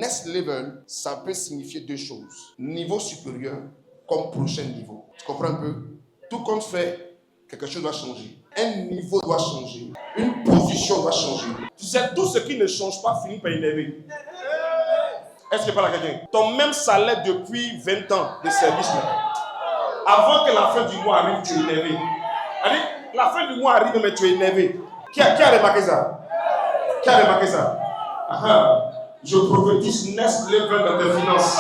Next level, ça peut signifier deux choses. Niveau supérieur comme prochain niveau. Tu comprends un peu? Tout compte fait, quelque chose doit changer. Un niveau doit changer. Une position doit changer. Tu sais, tout ce qui ne change pas finit par énerver. Est-ce que pas la quelqu'un? Ton même salaire depuis 20 ans de service, avant que la fin du mois arrive, tu es énervé. Allez, la fin du mois arrive, mais tu es énervé. Qui a remarqué ça? Qui a remarqué ça? Je prophétise next level dans tes finances.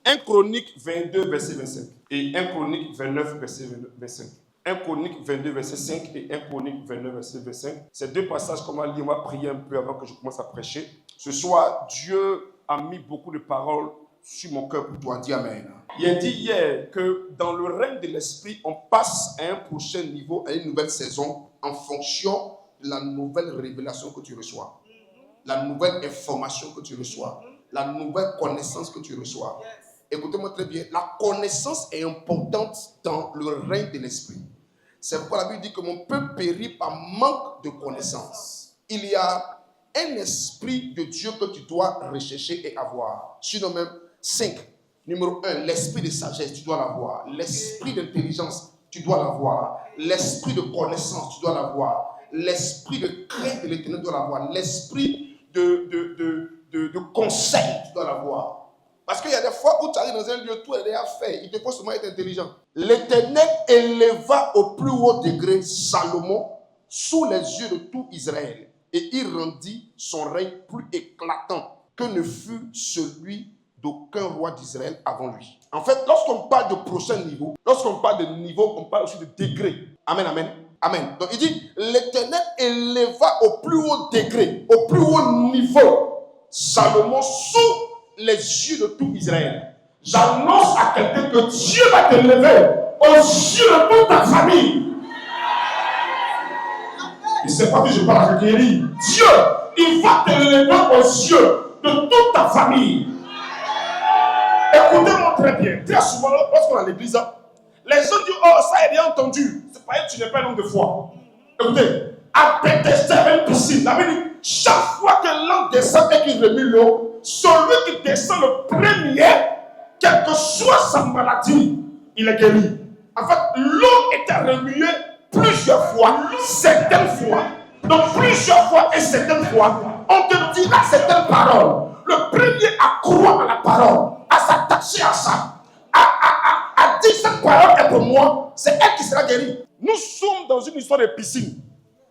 1 Chronique 22, verset 25. Et 1 Chronique 29, verset 25. 1 Chronique 22, verset 5 et 1 Chronique 29, verset 25. Ces deux passages qu'on va lire, on va prier un peu avant que je commence à prêcher. Ce soir, Dieu a mis beaucoup de paroles sur mon cœur pour toi. Dis Amen. Il a dit hier que dans le règne de l'esprit, on passe à un prochain niveau, à une nouvelle saison, en fonction de la nouvelle révélation que tu reçois, la nouvelle information que tu reçois, la nouvelle connaissance que tu reçois. Écoutez-moi très bien, la connaissance est importante dans le règne de l'esprit. C'est pourquoi la Bible dit que mon peuple périt par manque de connaissance. Il y a un esprit de Dieu que tu dois rechercher et avoir. Sinon même 5. Numéro 1, l'esprit de sagesse, tu dois l'avoir. L'esprit d'intelligence, tu dois l'avoir. L'esprit de connaissance, tu dois l'avoir. L'esprit de crainte de l'éternel, tu dois l'avoir. L'esprit de conseil, tu dois l'avoir. Parce qu'il y a des fois où tu arrives dans un lieu, tout est déjà fait. Il te faut seulement être intelligent. L'éternel éleva au plus haut degré Salomon sous les yeux de tout Israël. Et il rendit son règne plus éclatant que ne fut celui d'aucun roi d'Israël avant lui. En fait, lorsqu'on parle de prochain niveau, lorsqu'on parle de niveau, on parle aussi de degré. Amen, amen. Amen. Donc il dit, l'Éternel éleva au plus haut degré, au plus haut niveau, Salomon sous les yeux de tout Israël. J'annonce à quelqu'un que Dieu va te lever aux yeux de toute ta famille. Et c'est pas que je parle à quelqu'un. Dieu, il va te lever aux yeux de toute ta famille. Écoutez-moi très bien. Très souvent, lorsqu'on est à l'église, les gens disent, oh, ça est bien entendu. C'est pas que tu n'es pas un homme de foi. Écoutez, à Bethesda, il y avait une piscine. La Bible dit, chaque fois que l'homme descend et qu'il remue l'eau, celui qui descend le premier, quelle que soit sa maladie, il est guéri. En fait, l'eau était remuée plusieurs fois, certaines fois. Donc plusieurs fois et certaines fois, on te dira certaines paroles. Le premier à croire à la parole, à s'attacher à ça, à dire cette parole est pour moi, c'est elle qui sera guérie. Nous sommes dans une histoire de piscine.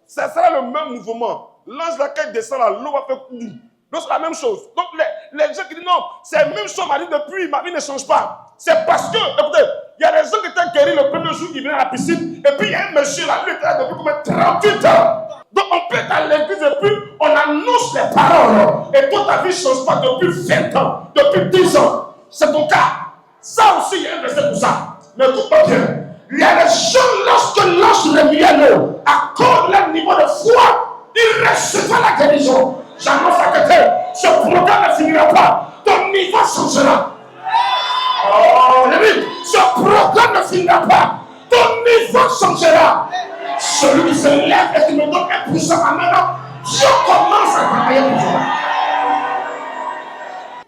Ça sera le même mouvement. L'ange laquelle descend là, l'eau va faire couler. Donc c'est la même chose. Donc les gens qui disent non, c'est la même chose, ma vie depuis, ma vie ne change pas. C'est parce que, écoutez, il y a des gens qui étaient guéris le premier jour qui venaient à la piscine, et puis il y a un monsieur là, lui était là depuis combien 38 ans. Donc on peut être à l'église et puis on annonce les paroles. Et toi ta vie ne change pas depuis 20 ans, depuis 10 ans. C'est ton cas. Ça aussi, il y a un verset pour ça. Mais écoute-moi bien. Il y a des gens, lorsque l'ange remuait l'eau, à cause de leur niveau de foi, ils recevaient la guérison. J'annonce à quelqu'un, ce programme ne finira pas. Ton niveau changera. Oh, ce programme ne finira pas. Ton niveau changera. Celui qui se lève et qui me donne un puissant amen, Dieu commence à travailler pour toi.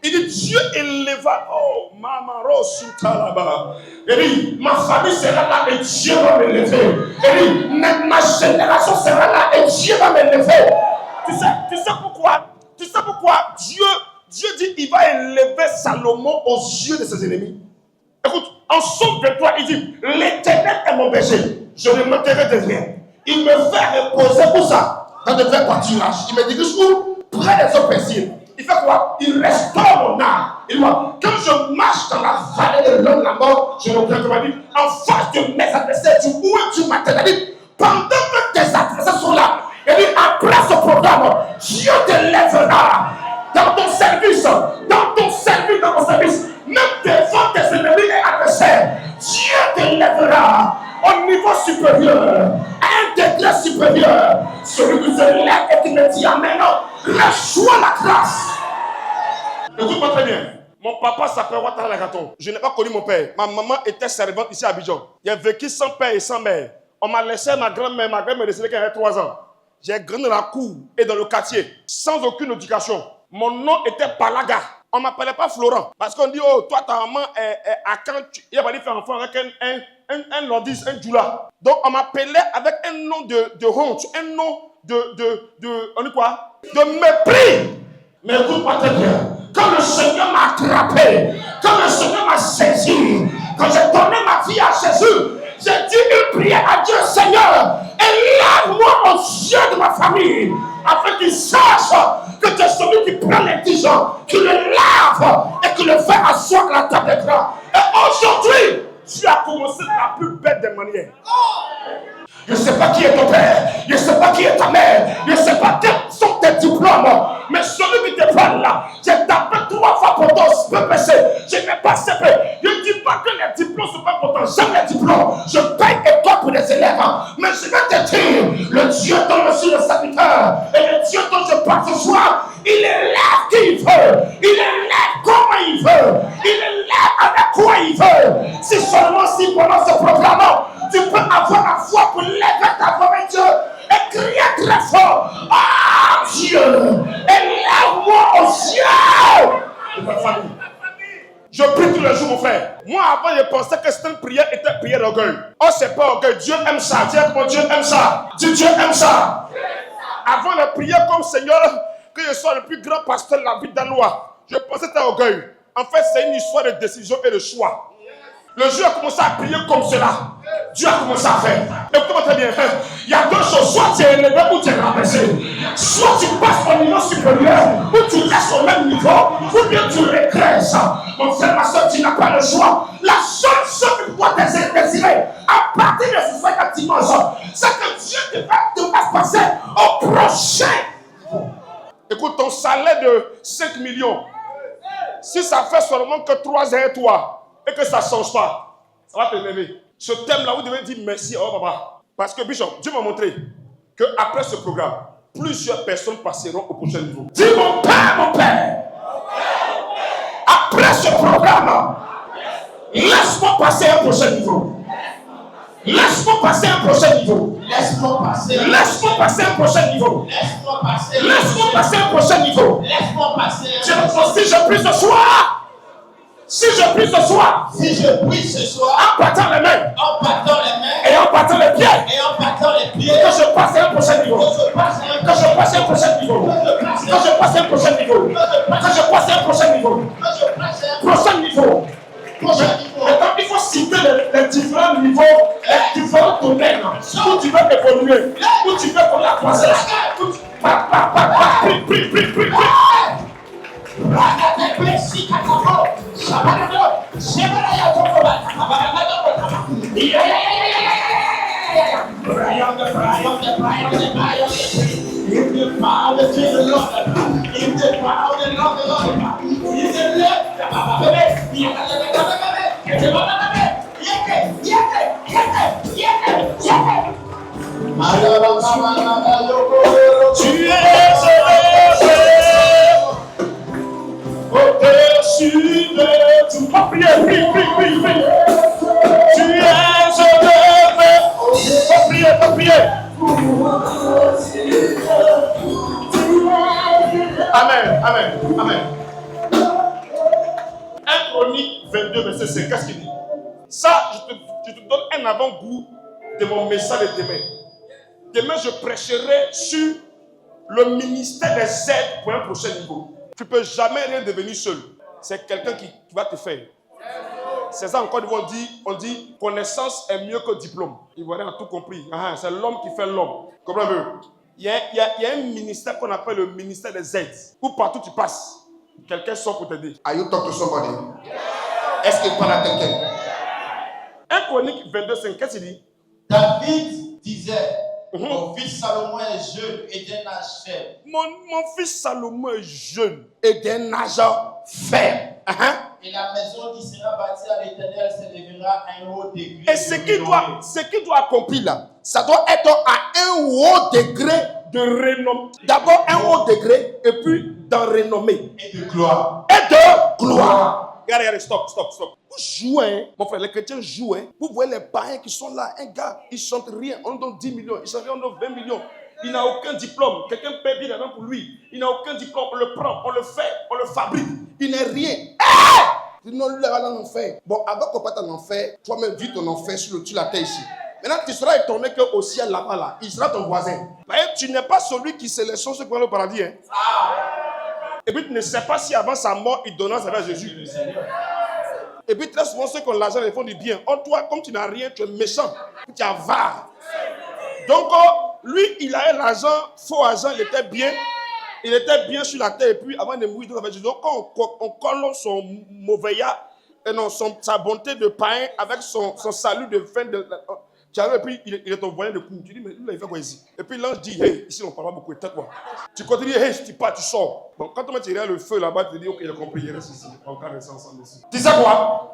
Il dit Dieu éleva. Oh, Mamaro Sutalaba. Il dit ma famille sera là et Dieu va me lever. Il dit ma génération sera là et Dieu va me lever. Tu sais pourquoi? Tu sais pourquoi Dieu dit il va élever Salomon aux yeux de ses ennemis. Écoute, en Somme 23, il dit l'Éternel est mon berger, je ne manquerai de rien. Il me fait reposer pour ça dans de verts pâturages. Il me dirige où? Près des eaux paisibles. Il fait quoi? Il restaure mon âme. Il voit, quand je marche dans la vallée de l'homme de la mort, je reprends comme dit, en face de mes adversaires, tu où tu m'attends. Pendant que tes adversaires sont là, et dit, après ce programme, Dieu te lèvera dans ton service, même devant tes ennemis et adversaires. Dieu te lèvera au niveau supérieur, à un degré supérieur. Celui qui se lève et qui me dit amen, reçois la grâce. Écoute-moi très bien. Mon papa s'appelle Ouattara Lagaton. Je n'ai pas connu mon père. Ma maman était servante ici à Abidjan. Il a vécu sans père et sans mère. On m'a laissé ma grand-mère. Ma grand-mère est décédée quand elle avait 3 ans. J'ai grandi dans la cour et dans le quartier, sans aucune éducation. Mon nom était Palaga. On ne m'appelait pas Florent. Parce qu'on dit, oh, toi, ta maman est à quand il a pas dit faire enfant avec un lordis, un djoula. Donc, on m'appelait avec un nom de honte, un nom on dit quoi? De mépris. Mais écoute-moi très bien. Quand le Seigneur m'a attrapé, quand le Seigneur m'a saisi, quand j'ai donné ma vie à Jésus, j'ai dit une prière à Dieu, Seigneur, élève-moi aux yeux de ma famille, afin qu'il sache que tu es celui qui prend les dijon, qui le lave et qui le fait asseoir à la table d'écran. Et aujourd'hui, tu as commencé de la plus belle des manières. Je ne sais pas qui est ton père, je ne sais pas qui est ta mère, je ne sais pas quels sont tes diplômes, mais celui qui te parle là, j'ai tapé 3 fois pour ton PPC, je n'ai pas CP. Je ne dis pas que les diplômes ne sont pas importants, j'aime les diplômes, je paye école pour les élèves, mais je vais te dire, le Dieu dont je suis le serviteur, et le Dieu dont je parle ce soir, il élève qui il veut, il élève comment il veut, il élève avec quoi il veut. Si seulement si pendant ce programme, tu peux avoir la foi pour lever ta voix avec Dieu et crier très fort. Ah Dieu, élève-moi aux cieux de ma famille. Je prie tous les jours, mon frère. Moi, avant, je pensais que cette prière était une prière d'orgueil. Oh, c'est pas orgueil. Dieu aime ça. Dis comment Dieu aime ça. Dis Dieu aime ça. Avant de prier comme Seigneur, que je sois le plus grand pasteur de la vie danois, je pensais que c'était orgueil. En fait, c'est une histoire de décision et de choix. Le jour a commencé à prier comme cela. Dieu a commencé à faire. Écoute-moi très bien. Il y a 2 choses. Soit tu es élevé ou tu es rabaissé. Soit tu passes au niveau supérieur ou tu restes au même niveau. Ou bien tu régresses. Mon frère, ma soeur, tu n'as pas le choix. La seule chose que tu dois désirer à partir de ce soir dimanche, c'est que Dieu te fasse passer au prochain. Écoute, ton salaire de 5 millions, si ça fait seulement que 3 ans et toi, et que ça ne change pas, ça va te lever. Ce thème-là, vous devez dire merci à papa. Parce que Bishop, Dieu m'a montré qu'après ce programme, plusieurs personnes passeront au prochain niveau. Dis mon père, après ce programme, laisse-moi passer à un prochain niveau. Laisse-moi passer à un prochain niveau. Laisse-moi passer à un prochain niveau. Laisse-moi passer à un prochain niveau. Si je prie ce soir, si je prie ce soir, en battant les mains, et en battant les pieds, que je passe à un prochain niveau, que je passe à un prochain niveau, que je passe à un prochain niveau, que je passe à un prochain niveau, prochain niveau. Maintenant, il faut citer les différents niveaux, les différents domaines où tu veux évoluer, où tu veux qu'on la croissance. Prie. Tu es au-dessus de tout. Prie. Tu es élevé. Faut prier. Amen. 1 Chronique 22, verset 5. Qu'est-ce qu'il dit? Ça, je te donne un avant-goût de mon message de demain. Demain, je prêcherai sur le ministère des aides pour un prochain niveau. Tu ne peux jamais rien devenir seul. C'est quelqu'un qui va te faire. C'est ça encore, on dit connaissance est mieux que diplôme. Ivoirien a tout compris. C'est l'homme qui fait l'homme. Comprenez-vous? Il y a un ministère qu'on appelle le ministère des aides. Où partout tu passes, quelqu'un sort pour t'aider. Are you talking to somebody? Est-ce qu'il parle à quelqu'un? 1 Chronique 22:5, qu'est-ce qu'il dit? David disait, mon fils Salomon est jeune et d'un âge faible. Mon fils Salomon est jeune et d'un âge faible. Et la maison qui sera bâtie à l'Éternel s'élèvera à un haut degré. Et ce qui doit accomplir là, ça doit être à un haut degré de renommée. D'abord un haut degré et puis d'en renommée. Et de gloire. Regardez, stop. Vous jouez, mon frère, les chrétiens jouent. Vous voyez les païens qui sont là. Un gars, il chante rien, on donne 10 millions. Il chante rien, on donne 20 millions. Il n'a aucun diplôme. Quelqu'un paie bien l'argent pour lui. Il n'a aucun diplôme. On le prend, on le fait, on le fabrique. Il n'est rien. Non, lui, il va en enfer. Bon, avant qu'on parte en enfer, toi-même, vis ton enfer sur la terre ici. Maintenant, tu seras étonné qu'au ciel là-bas, là, il sera ton voisin. Tu n'es pas celui qui sélectionne ceux qui vont au paradis. Hein. Et puis, tu ne sais pas si avant sa mort, il donnera sa vie à Jésus. Et puis, très souvent, ceux qui ont l'argent, ils font du bien. Or, toi, comme tu n'as rien, tu es méchant. Tu es avare. Donc, lui, il a l'argent, faux argent, il était bien. Il était bien sur la terre. Et puis, avant de mourir, donc, quand on colle son mauvais sa bonté de païen avec son salut de fin de. Tu arrives et puis il est ton voyant de coup. Tu dis, mais lui, là, il fait quoi ici? Et puis l'ange dit, hey, ici, on ne parle pas beaucoup, tais-toi. Tu continues, hey, si tu pars, tu sors. Bon, quand on met le feu là-bas, tu te dis, ok, il a compris, il reste ici. On va rester ensemble ici. Tu sais quoi?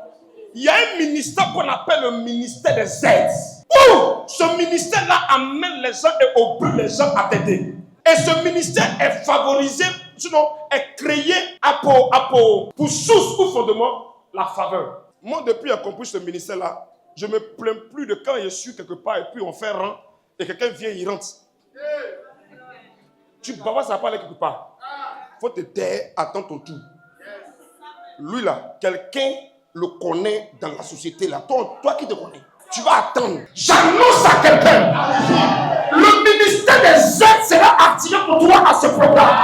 Il y a un ministère qu'on appelle le ministère des aides. Ce ministère-là amène les gens et oblige les gens à t'aider. Et ce ministère est favorisé, sinon est créé pour source ou fondement la faveur. Moi, depuis que j'ai compris ce ministère-là, je ne me plains plus de quand je suis quelque part et puis on fait rang et quelqu'un vient, il rentre. Tu ne peux pas ça parler quelque part. Il faut te taire, attendre ton tour. Lui là, quelqu'un le connaît dans la société là. Toi qui te connais, tu vas attendre. J'annonce à quelqu'un. Le ministère des aides sera activé pour toi à ce programme.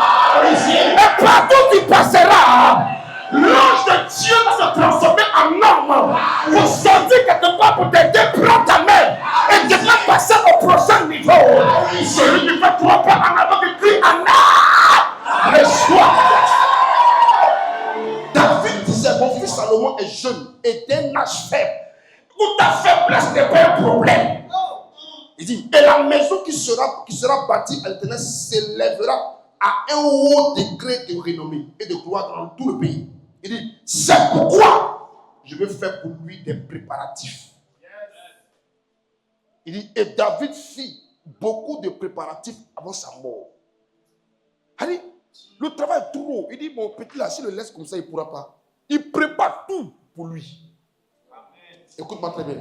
Et partout tu passeras, l'ange de Dieu va se transformer en homme pour sortir quelque part pour t'aider, prends ta main et te faire passer au prochain niveau. Celui qui fait 3 pas en avant qui crie Anna, reçois. David disait, mon fils Salomon est jeune et d'un âge faible. Où ta faiblesse n'est pas un problème. Il dit, et la maison qui sera bâtie à l'Éternel s'élèvera à un haut degré de renommée et de gloire dans tout le pays. Il dit, c'est pourquoi je vais faire pour lui des préparatifs. Il dit, et David fit beaucoup de préparatifs avant sa mort. Il dit, le travail est trop lourd. Il dit, mon petit là, s'il le laisse comme ça, il ne pourra pas. Il prépare tout pour lui. Écoute-moi très bien.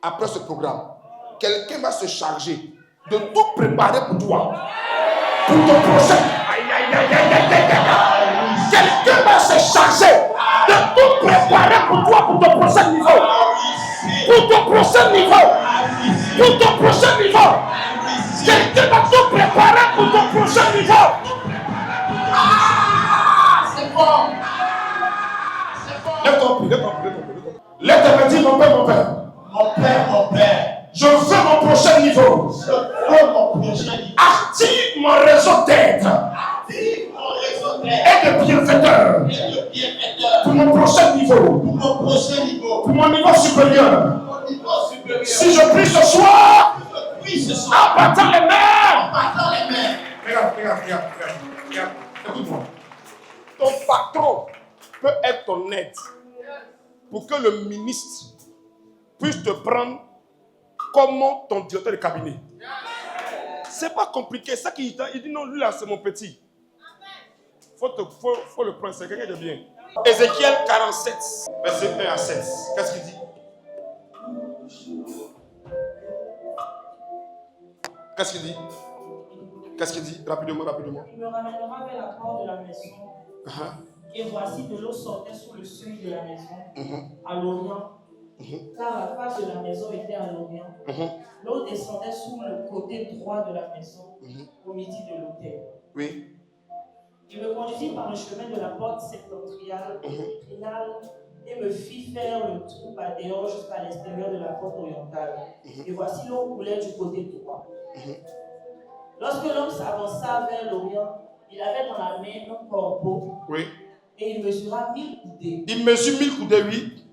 Après ce programme, quelqu'un va se charger de tout préparer pour toi. Pour ton prochain. Quelqu'un va se charger de tout préparer pour toi, pour ton prochain niveau. Pour ton prochain niveau. Pour ton prochain niveau. Quelqu'un va tout préparer pour ton prochain niveau. C'est bon. Lève-toi, lève-toi, dis mon père, mon père. Mon père, mon père. Je veux mon prochain niveau. Je veux mon prochain niveau. Active mon réseau d'aide. Active mon réseau d'aide. Et de bienfaiteurs. Et de bienfaiteurs. Pour mon prochain niveau. Pour mon prochain niveau. Pour mon niveau supérieur. Pour mon niveau supérieur. Si je prie ce soir. Je prie ce soir. En battant les mains. En battant les mains. Regarde. Écoute-moi. Ton patron peut être ton aide. Pour que le ministre puisse te prendre comme ton directeur de cabinet. C'est pas compliqué. Ça qu'il dit non, lui là c'est mon petit. Faut le prendre, c'est quelqu'un de bien. Ézéchiel 47, verset 1 à 16. Qu'est-ce qu'il dit? Qu'est-ce qu'il dit? Rapidement. Il me ramènera vers la porte de la maison. Et voici de l'eau sortait sous le seuil de la maison, à l'orient. Car la face de la maison était à l'orient. L'eau descendait sous le côté droit de la maison, au midi de l'autel. Oui. Il me conduisit par le chemin de la porte septentrionale et me fit faire le trou par dehors jusqu'à l'extérieur de la porte orientale. Et voici l'eau coulait du côté droit. Lorsque l'homme s'avança vers l'orient, il avait dans la main un corbeau. Oui. Et il mesura 1000 coudées. Il mesure 1000 coudées, oui.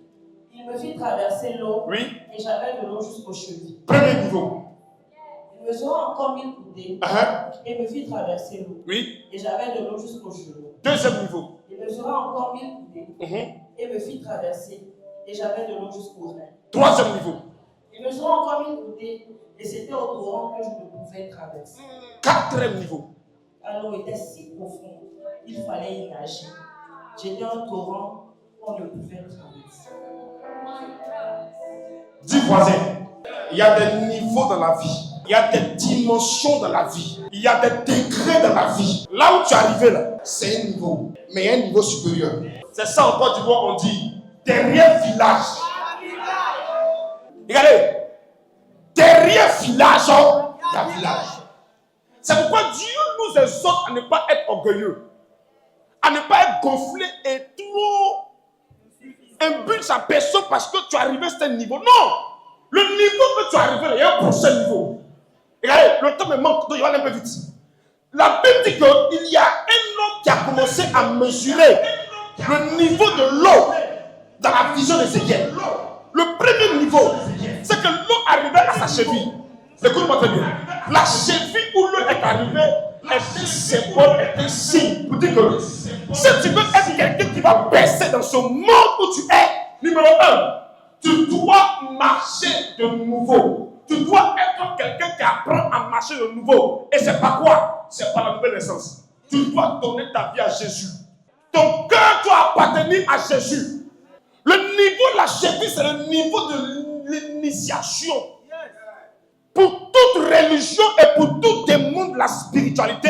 Il me fit traverser l'eau. Oui. Et j'avais de l'eau jusqu'aux chevilles. Premier niveau. Il mesura encore 1000 coudées. Et me fit traverser l'eau. Oui. Et j'avais de l'eau jusqu'aux genoux. Deuxième niveau. Il mesura encore 1000 coudées. Et me fit traverser. Et j'avais de l'eau jusqu'aux reins. Troisième niveau. Il mesura encore 1000 coudées. Et c'était au torrent que je ne pouvais traverser. Quatrième niveau. Alors l'eau était si profonde. Il fallait y nager. J'étais un torrent qu'on ne pouvait traverser. Dis voisin, il y a des niveaux dans la vie. Il Il y a des dimensions dans la vie. Il y a des degrés dans la vie. Là où tu es arrivé, là, c'est un niveau. Mais il y a un niveau supérieur. C'est ça en Côte d'Ivoire, on dit derrière village. Regardez. Derrière village, il y a village. C'est pourquoi Dieu nous exhorte à ne pas être orgueilleux. À ne pas être gonflé et trop imbue sa personne parce que tu es arrivé à ce niveau. Non! Le niveau que tu es arrivé, il y a un prochain niveau. Regardez, le temps me manque, donc il va aller un peu vite. La Bible dit qu'il y a un homme qui a commencé à mesurer le niveau de l'eau dans la vision d'Ézéchiel. Le premier niveau, c'est que l'eau arrivait à sa cheville. Écoute-moi très bien. La cheville où l'eau est arrivée est un symbole, est un signe pour dire que si tu veux être quelqu'un qui va baisser dans ce monde où tu es, numéro 1, tu dois marcher de nouveau. Tu dois être quelqu'un qui apprend à marcher de nouveau. Et c'est pas quoi? C'est pas la nouvelle naissance. Tu dois donner ta vie à Jésus. Ton cœur doit appartenir à Jésus. Le niveau de la cheville, c'est le niveau de l'initiation. Pour toute religion et pour tout démon de la spiritualité,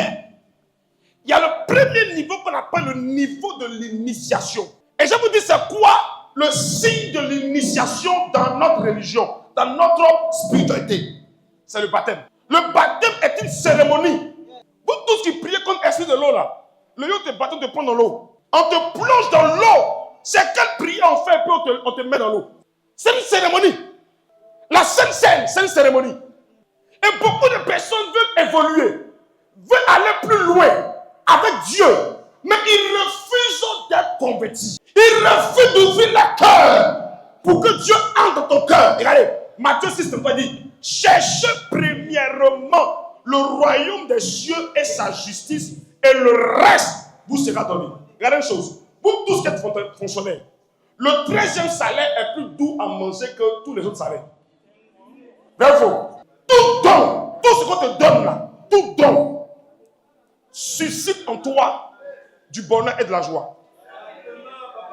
il y a le premier niveau qu'on appelle le niveau de l'initiation. Et je vous dis, c'est quoi le signe de l'initiation dans notre religion, dans notre spiritualité? C'est le baptême. Le baptême est une cérémonie. Vous tous qui priez contre l'esprit de l'eau là, le lieu de baptême te prend dans l'eau. On te plonge dans l'eau. C'est quelle prière on fait et puis on te met dans l'eau. C'est une cérémonie. La Sainte Seine, c'est une cérémonie. Et beaucoup de personnes veulent évoluer, veulent aller plus loin avec Dieu, mais ils refusent d'être convertis. Ils refusent d'ouvrir le cœur pour que Dieu entre dans ton cœur. Regardez, Matthieu 6 dit, cherchez premièrement le royaume des cieux et sa justice, et le reste vous sera donné. Regardez une chose, vous tous qui êtes fonctionnaires, le 13e salaire est plus doux à manger que tous les autres salaires. Bravo. Tout don, tout ce qu'on te donne là, tout don, suscite en toi du bonheur et de la joie.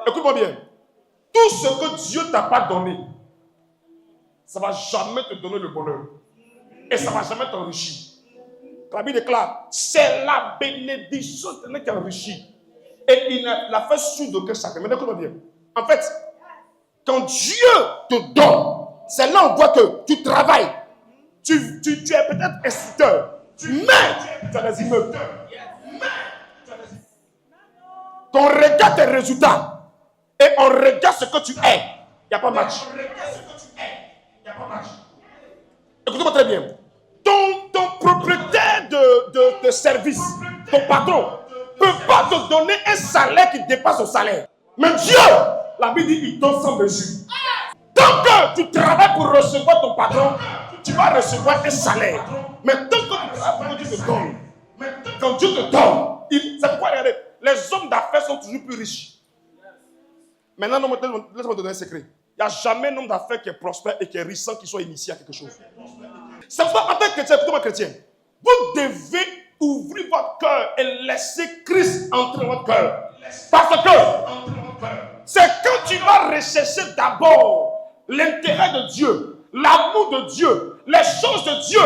Écoute-moi bien. Tout ce que Dieu ne t'a pas donné, ça ne va jamais te donner le bonheur. Et ça ne va jamais t'enrichir. La Bible déclare, c'est la bénédiction qui enrichit. Et il l'a fait sous d'aucun chacun. Mais écoute-moi bien. En fait, quand Dieu te donne, c'est là où on voit que tu travailles. Tu es peut-être instructeur, mais tu as des immeubles. Ton regarde tes résultats et on regarde ce que tu es. Il n'y a pas match. Écoutez-moi très bien. Ton propriétaire de service, ton patron, ne peut pas te donner un salaire qui dépasse son salaire. Mais Dieu, la Bible dit, il donne sans mesure. Tant que tu travailles pour recevoir ton patron, tu vas recevoir un salaire. Mais tant que tu travailles pour Dieu te donne, quand Dieu te donne, c'est pourquoi regardez, les hommes d'affaires sont toujours plus riches. Maintenant, laisse-moi te donner un secret. Il n'y a jamais un homme d'affaires qui est prospère et qui est riche sans qu'il soit initié à quelque chose. C'est pourquoi en tant que chrétien, écoutez-moi chrétien, vous devez ouvrir votre cœur et laisser Christ entrer dans votre cœur. Parce que c'est quand tu vas rechercher d'abord l'intérêt de Dieu, l'amour de Dieu, les choses de Dieu,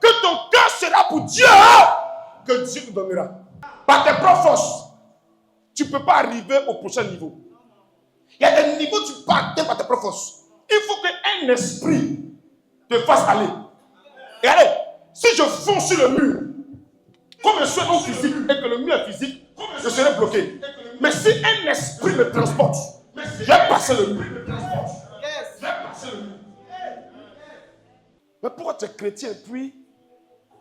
que ton cœur sera pour Dieu, que Dieu te donnera. Par tes propres forces, tu ne peux pas arriver au prochain niveau. Il y a des niveaux où tu parles par tes propres forces. Il faut qu'un esprit te fasse aller. Et allez, si je fonce sur le mur, comme je suis homme physique et que le mur est physique, je serai bloqué. Mais si un esprit me transporte, je vais passer le mur. Mais pourquoi tu es chrétien et puis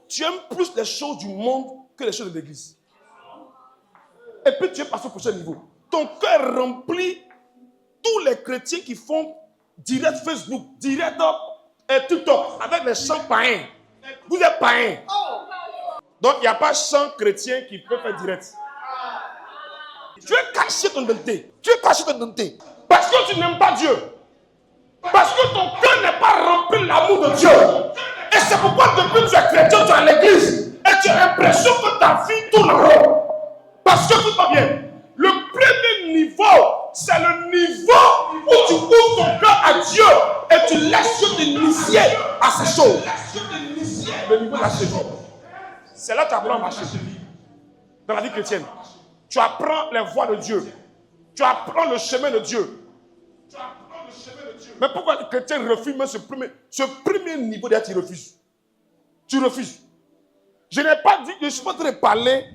tu aimes plus les choses du monde que les choses de l'église? Et puis tu es passé au prochain niveau. Ton cœur remplit tous les chrétiens qui font direct Facebook, direct TikTok avec les chants païens. Vous êtes païens. Donc il n'y a pas chant chrétien qui peut faire direct. Tu es caché ton identité. Tu es caché ton identité. Parce que tu n'aimes pas Dieu. Parce que ton cœur n'est pas rempli de l'amour de Dieu. Et c'est pourquoi depuis que tu es chrétien, tu es à l'église. Et tu as l'impression que ta vie tourne en rond. Parce que tout va bien. Le premier niveau, c'est le niveau où tu ouvres ton cœur à Dieu. Et tu laisses Dieu t'initier à ces choses. le niveau de la cheville. C'est là que tu apprends à marcher. Dans la vie chrétienne. Tu apprends les voies de Dieu. Tu apprends le chemin de Dieu. Mais pourquoi les chrétiens refusent même ce premier niveau d'être, tu refuses? Tu refuses. Je n'ai pas dit, je ne suis pas en train de parler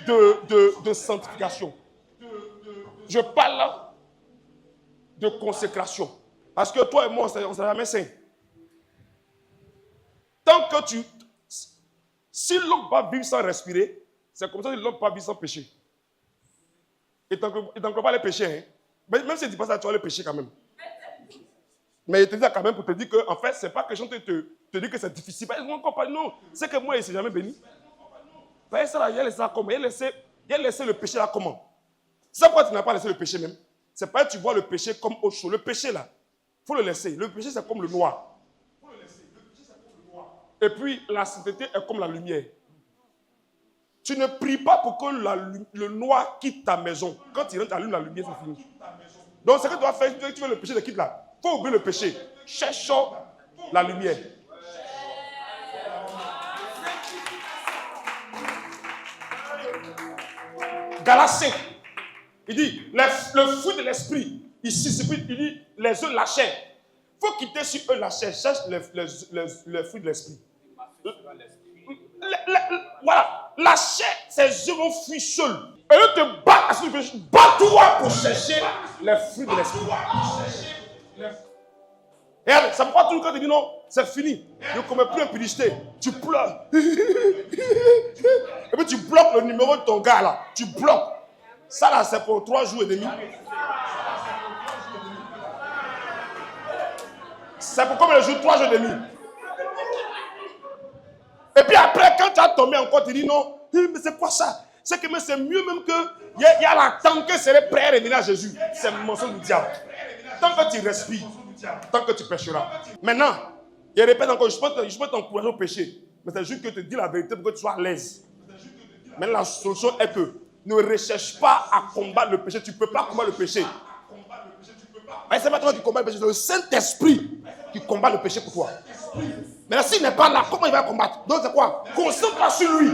de sanctification. Je parle de consécration. Parce que toi et moi, on ne sera jamais saints. Tant que si l'homme va vivre sans respirer, c'est comme ça que l'homme va vivre sans péché. Et tant que pas les péchés, hein. Même si tu dis pas ça, tu vas les pécher quand même. Mais il te dit quand même pour te dire que, en fait, c'est pas que je te dis que c'est difficile. Non, c'est que moi, il ne s'est jamais béni. Il a laissé ça comment? Il a laissé le péché là comment? C'est pourquoi tu n'as pas laissé le péché même. C'est pas que tu vois le péché comme autre chose. Le péché là, il faut le laisser. Le péché, c'est comme le noir. Et puis, la sainteté est comme la lumière. Tu ne pries pas pour que le noir quitte ta maison. Quand tu rentres, allume la lumière, c'est fini. Donc, ce que tu dois faire, tu veux le péché de quitte là. Il faut oublier le péché. Cherchons la lumière. Galates 5. Il dit, le fruit de l'esprit. Ici, il dit, les œufs de la chair. Il faut quitter sur eux la chair. Cherche le fruit de l'esprit. Voilà. La chair, ses œufs vont fuir seuls. Et eux te battent sur le péché. Bats-toi pour chercher les fruits de l'esprit. Et regarde, ça me croit tout quand tu dis non, c'est fini. Je ne commets plus impudicité. Tu pleures. Et puis tu bloques le numéro de ton gars là. Tu bloques. Ça là, c'est pour 3 jours et demi. C'est pour combien de jours? 3 jours et demi. Et puis après, quand tu as tombé encore, tu dis non, mais c'est quoi ça? C'est que c'est mieux même que il y a la tant que serait prêt à revenir à Jésus. C'est le mensonge du diable. Tant que tu respires, tant que tu pécheras. Maintenant, je répète encore, je peux t'encourager au péché. Mais c'est juste que je te dis la vérité pour que tu sois à l'aise. Mais la solution est que ne recherche pas à combattre le péché. Tu ne peux pas combattre le péché. Mais c'est pas toi qui combat le péché, c'est le Saint-Esprit qui combat le péché pour toi. Mais s'il n'est pas là, comment il va combattre? Donc c'est quoi? Concentre-toi sur lui.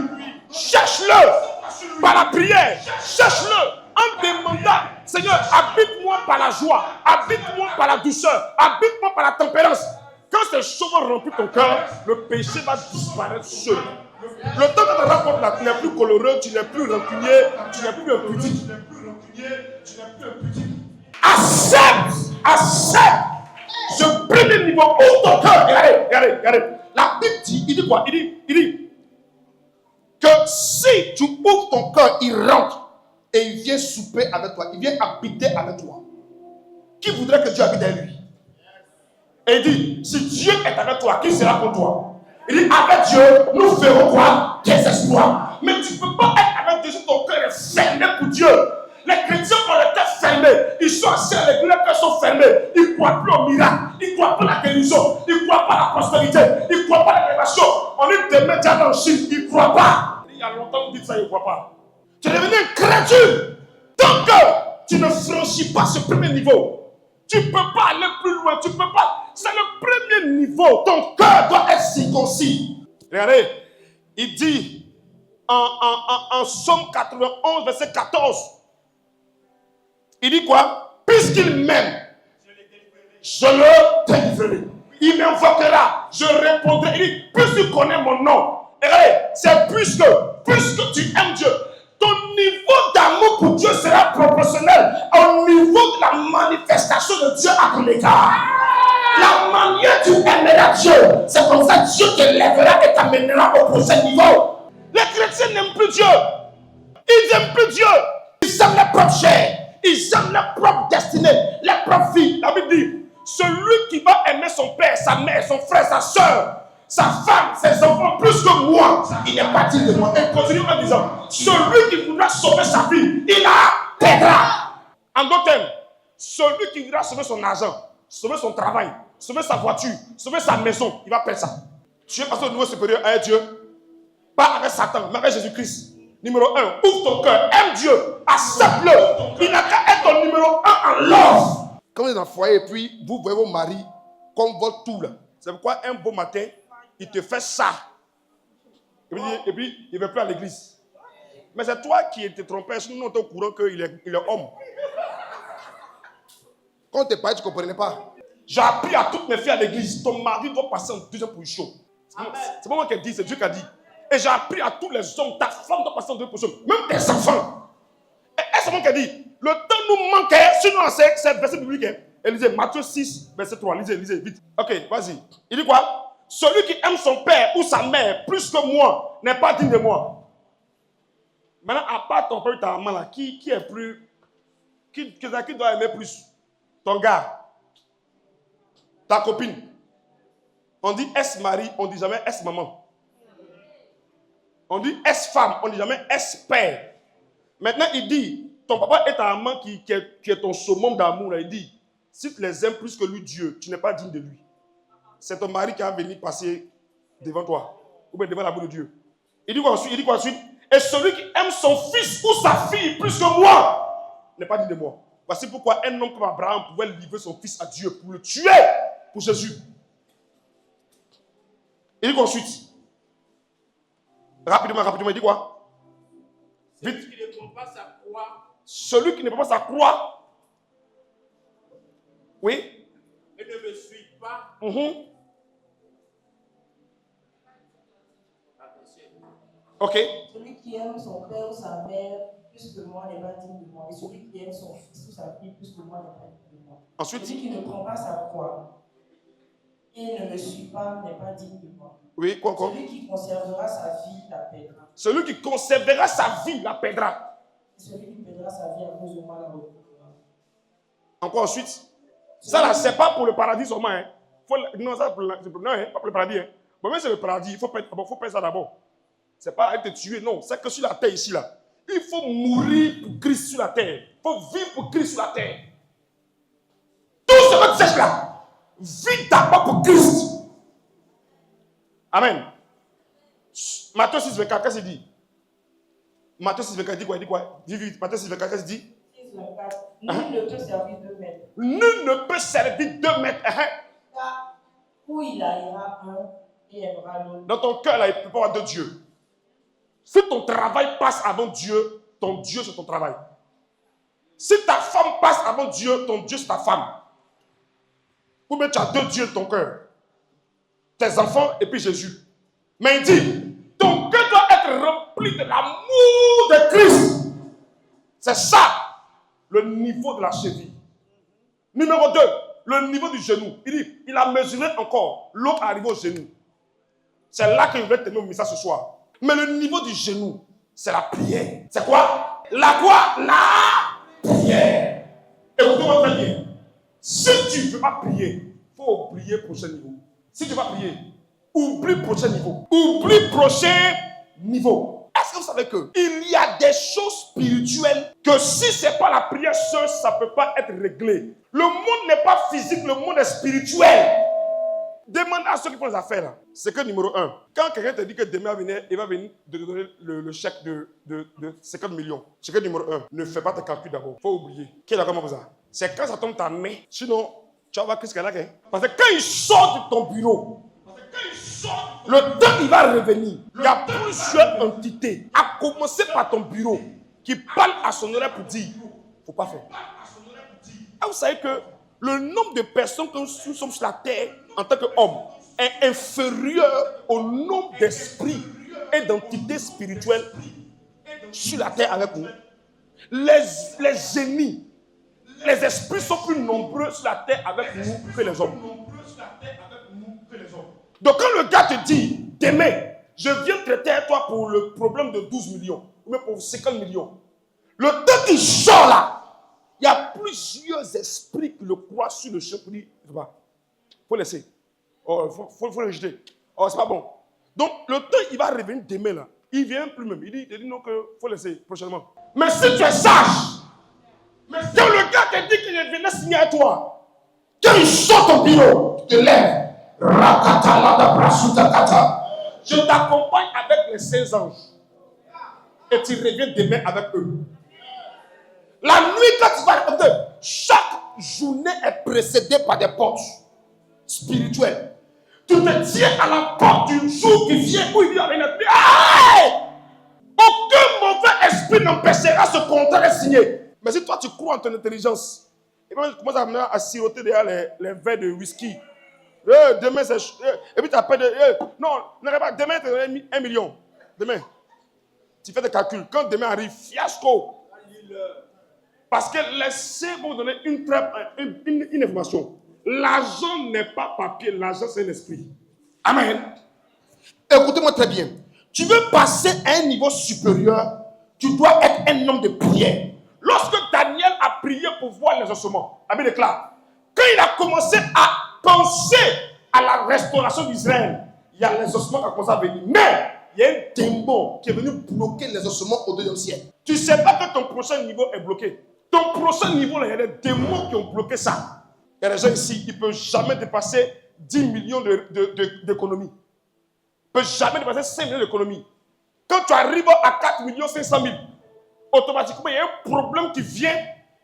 Cherche-le par la prière. Cherche-le en demandant, Seigneur, habite-moi par la joie, habite-moi par la douceur, habite-moi par la tempérance. Quand ces choses vont remplir ton cœur, le péché va disparaître seul. Le temps que tu rencontres là, tu n'es plus coloreux, tu n'es plus rancunier, tu n'es plus impudique. Accepte ce premier niveau. Ouvre ton cœur. Regardez. La Bible dit, il dit quoi? Il dit que si tu ouvres ton cœur, il rentre et il vient souper avec toi, il vient habiter avec toi. Qui voudrait que Dieu habite avec lui? Et il dit, si Dieu est avec toi, qui sera contre toi? Il dit, avec Dieu, nous ferons quoi? Des exploits. Mais tu ne peux pas être avec Dieu si ton cœur est fermé pour Dieu. Les chrétiens ont le cœur fermé. Ils sont assis à l'église, les cœurs sont fermés. Ils ne croient plus au miracle. Ils ne croient pas à la guérison. Ils ne croient pas à la prospérité. Ils ne croient pas à la révélation. On est des médias dans le Chine. Ils ne croient pas. Il y a longtemps, vous dites ça, ils ne croient pas. Tu es devenu un créature. Tant que tu ne franchis pas ce premier niveau, tu ne peux pas aller plus loin. Tu ne peux pas. C'est le premier niveau. Ton cœur doit être circoncis. Regardez, il dit en Somme 91, verset 14. Il dit quoi? Puisqu'il m'aime, je le délivrerai. Il m'invoquera, je répondrai. Il dit, puisque tu connais mon nom. Et regardez, c'est puisque tu aimes Dieu. Ton niveau d'amour pour Dieu sera proportionnel au niveau de la manifestation de Dieu à ton égard. La manière dont tu aimeras Dieu, c'est comme ça que Dieu te lèvera et t'amènera au prochain niveau. Les chrétiens n'aiment plus Dieu. Ils n'aiment plus Dieu. Ils aiment leur propre chair. Ils aiment leur propre destinée, leur propre vie. La Bible dit, celui qui va aimer son père, sa mère, son frère, sa soeur, sa femme, ses enfants plus que moi, il n'est pas digne de moi. Et continue en disant, celui qui voudra sauver sa vie, il la perdra. En d'autres termes, celui qui voudra sauver son argent, sauver son travail, sauver sa voiture, sauver sa maison, il va perdre ça. Tu es passé au niveau supérieur avec Dieu, pas avec Satan, mais avec Jésus-Christ. Numéro 1, ouvre ton cœur, aime Dieu, accepte-le. Il n'a qu'à être ton numéro 1 en love. Quand vous êtes dans le foyer et puis vous voyez vos maris comme votre tout là, c'est pourquoi un beau matin, il te fait ça. Et puis, il ne va plus à l'église. Mais c'est toi qui étais trompé. Sinon, on était au courant qu'il est homme. Quand tu es parti, tu ne comprenais pas. J'ai appris à toutes mes filles à l'église. Ton mari doit passer en deuxième position. C'est pas moi qui ai dit, c'est Dieu qui a dit. Et j'ai appris à tous les hommes, ta femme doit passer en deuxième position. Même tes enfants. Et c'est moi qui ai dit. Le temps nous manquait. Sinon, c'est verset biblique. Et lisez Matthieu 6, verset 3. Lisez, vite. Ok, vas-y. Il dit quoi? Celui qui aime son père ou sa mère plus que moi n'est pas digne de moi. Maintenant, à part ton père et ta maman, là, qui est plus. Qui doit aimer plus? Ton gars. Ta copine. On dit ex-mari, on ne dit jamais ex-maman. On dit ex-femme, on ne dit jamais ex-père. Maintenant, il dit, ton papa et ta maman qui est ton summum d'amour, là, il dit, si tu les aimes plus que lui, Dieu, tu n'es pas digne de lui. C'est ton mari qui va venir passer devant toi, ou bien devant la boue de Dieu. Il dit quoi ensuite? Et celui qui aime son fils ou sa fille plus que moi n'est pas digne de moi. Voici pourquoi un homme comme Abraham pouvait livrer son fils à Dieu pour le tuer pour Jésus. Il dit quoi ensuite? Rapidement, il dit quoi? Vite. Celui qui ne prend pas sa croix. Celui qui ne prend pas sa croix. Oui. Et ne me suit pas. Ok. Celui qui aime son père ou sa mère plus que moi n'est pas digne de moi. Et celui qui aime son fils ou sa fille plus que moi n'est pas digne de moi. Ensuite. Celui qui ne prend pas sa croix et ne me suit pas n'est pas digne de moi. Oui, quoi encore? Celui qui conservera sa vie la perdra. Celui qui conservera sa vie la perdra. Et celui qui perdra sa vie à cause de moi la retrouvera. Encore ensuite. Ça là, c'est pas pour le paradis seulement. Hein. Non, ça, non, hein, pas pour le paradis. Hein. Bon, mais c'est le paradis. Il faut faire ça d'abord. C'est pas à te tuer, non. C'est que sur la terre ici, là. Il faut mourir pour Christ sur la terre. Il faut vivre pour Christ sur la terre. Tout ce que tu cherches là, vis d'abord pour Christ. Amen. Matthieu 6, 24, qu'est-ce qu'il dit? Matthieu 6, 24, il dit quoi? Dis vite. Matthieu 6, 24, qu'est-ce qu'il dit? 6, 24. Nul ne peut servir 2 maîtres. Nul ne peut servir 2 maîtres. Car où il haïra un et aimera l'autre. Dans ton cœur, là, il ne peut pas avoir 2 dieux. Si ton travail passe avant Dieu, ton Dieu, c'est ton travail. Si ta femme passe avant Dieu, ton Dieu, c'est ta femme. Ou bien tu as 2 dieux dans ton cœur. Tes enfants et puis Jésus. Mais il dit, ton cœur doit être rempli de l'amour de Christ. C'est ça, le niveau de la cheville. Numéro 2, le niveau du genou. Il dit, il a mesuré encore. L'autre est arrivé au genou. C'est là que je vais tenir au message ce soir. Mais le niveau du genou, c'est la prière. C'est quoi? La prière. Écoutez-moi très bien. Si tu ne veux pas prier, il faut oublier le prochain niveau. Si tu ne veux pas prier, oublie le prochain niveau. Oublie le prochain niveau. Est-ce que vous savez qu'il y a des choses spirituelles que si ce n'est pas la prière seule, ça ne peut pas être réglé. Le monde n'est pas physique, le monde est spirituel. Demande à ceux qui font les affaires là. C'est que numéro 1. Quand quelqu'un te dit que demain il va venir te donner le chèque de 50 millions. C'est que numéro 1. Ne fais pas tes calculs d'abord. Faut oublier. Qui est d'accord avec ça? C'est quand ça tombe ta main. Sinon, tu vas voir qu'est-ce qu'elle a. Parce que quand il sort de ton bureau, le temps il va revenir. Il y a plusieurs entités, à commencer par ton bureau, qui parlent à son oreille pour dire, faut pas faire. Ah, vous savez que le nombre de personnes que nous sommes sur la terre en tant qu'hommes est inférieur au nombre d'esprits et d'entités spirituelles sur la terre avec nous. Les génies, les esprits sont plus nombreux sur la terre avec nous que les hommes. Donc quand le gars te dit, demain, je viens traiter à toi pour le problème de 12 millions, ou même pour 50 millions, le temps qu'il sort là, il y a plusieurs esprits qui le croient sur le champ pour dire, il faut laisser. Oh, faut le jeter. Oh, c'est pas bon. Donc, le temps, il va revenir demain là. Il vient plus même. Il dit non, qu'il faut laisser prochainement. Mais si tu es sage, quand le gars te dit qu'il venait signer à toi, quand il sort ton bureau, tu te lèves. Je t'accompagne avec les 16 anges. Et tu reviens demain avec eux. La nuit, quand tu vas, chaque journée est précédée par des portes spirituelles. Tu tu te tiens à la porte du jour qui vient où il y a une appel. Hey! Aucun mauvais esprit n'empêchera ce contrat de signer. Mais si toi tu crois en ton intelligence, et puis tu commences à siroter derrière les verres de whisky. Demain c'est. Et puis tu appelles. Non, n'arrête pas. Demain tu as 1 million. Demain. Tu fais des calculs. Quand demain arrive, fiasco. Parce que laissez-moi vous donner une information. L'argent n'est pas papier, l'argent c'est un esprit. Amen. Écoutez-moi très bien. Tu veux passer à un niveau supérieur, tu dois être un homme de prière. Lorsque Daniel a prié pour voir les ossements, la Bible déclare, quand il a commencé à penser à la restauration d'Israël, il y a les ossements qui ont commencé à venir. Mais il y a un démon qui est venu bloquer les ossements au 2e siècle. Tu ne sais pas que ton prochain niveau est bloqué. Ton prochain niveau, il y a des démons qui ont bloqué ça. Il y a des gens ici, ils ne peuvent jamais dépasser 10 millions d'économies. Ils ne peuvent jamais dépasser 5 millions d'économies. Quand tu arrives à 4 500 000, automatiquement, il y a un problème qui vient,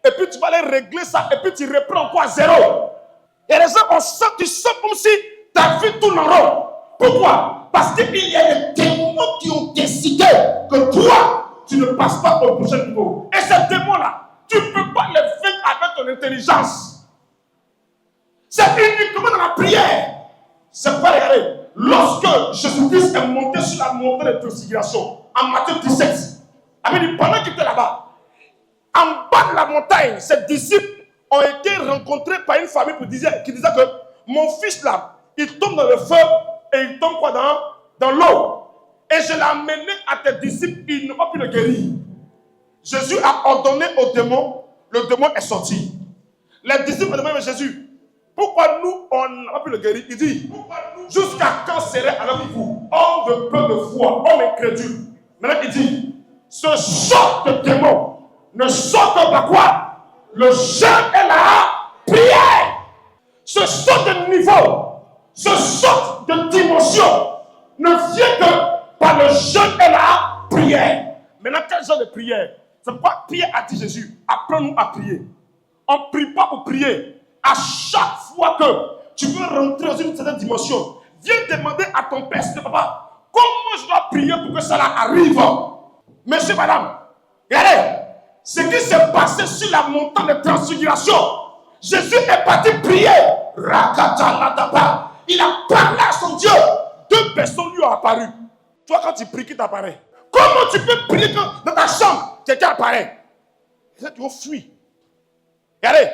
et puis tu vas aller régler ça, et puis tu reprends encore à zéro. Il y a des gens, tu sens comme si ta vie tourne en rond. Pourquoi? Parce qu'il y a des démons qui ont décidé que toi, tu ne passes pas au prochain niveau. Et ces démons-là, tu ne peux pas les vaincre avec ton intelligence. C'est uniquement dans la prière. C'est pas regardez. Lorsque Jésus-Christ est monté sur la montagne de transfiguration, en Matthieu 17, pendant qu'il était là-bas, en bas de la montagne, ses disciples ont été rencontrés par une famille qui disait que mon fils là, il tombe dans le feu et il tombe quoi dans l'eau. Et je l'ai amené à tes disciples, ils n'ont pas pu le guérir. Jésus a ordonné au démon, le démon est sorti. Les disciples ont demandé à Jésus, pourquoi nous, on n'a pas pu le guérir? Il dit, jusqu'à quand serait avec vous, homme de peu de foi, homme incrédule? Maintenant, il dit, ce sort de démon ne sort que par quoi? Le jeûne et la prière. Ce sort de niveau, ce sort de dimension ne vient que par le jeûne et la prière. Maintenant, quel genre de prière? C'est pourquoi Pierre a dit Jésus, apprends-nous à prier. On ne prie pas pour prier. À chaque fois que tu veux rentrer dans une certaine dimension, viens demander à ton père, papa, comment je dois prier pour que cela arrive? Monsieur, madame, regardez, ce qui s'est passé sur la montagne de transfiguration, Jésus est parti prier. Il a parlé à son Dieu. 2 personnes lui ont apparu. Toi, quand tu pries, qui t'apparaît? Comment tu peux prier quand dans ta chambre, quelqu'un apparaît? Et là, tu vas fuir. Regardez.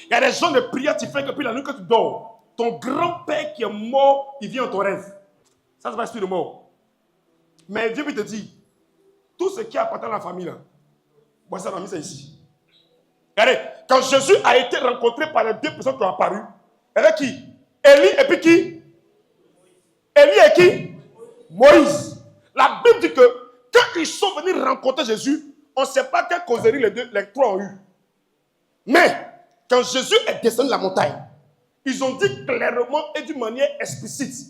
Il y a des gens de prière, tu fais que depuis la nuit que tu dors, ton grand-père qui est mort, il vient dans ton rêve. Ça, c'est pas esprit de mort. Mais Dieu te dit, tout ce qui appartient à la famille, là, moi, ça m'a mis ça ici. Regardez, quand Jésus a été rencontré par les 2 personnes qui ont apparu, avec qui? Élie et puis qui? Élie et qui? Moïse. La Bible dit que quand ils sont venus rencontrer Jésus, on ne sait pas quelle causerie les 3 ont eu. Mais, quand Jésus est descendu de la montagne, ils ont dit clairement et d'une manière explicite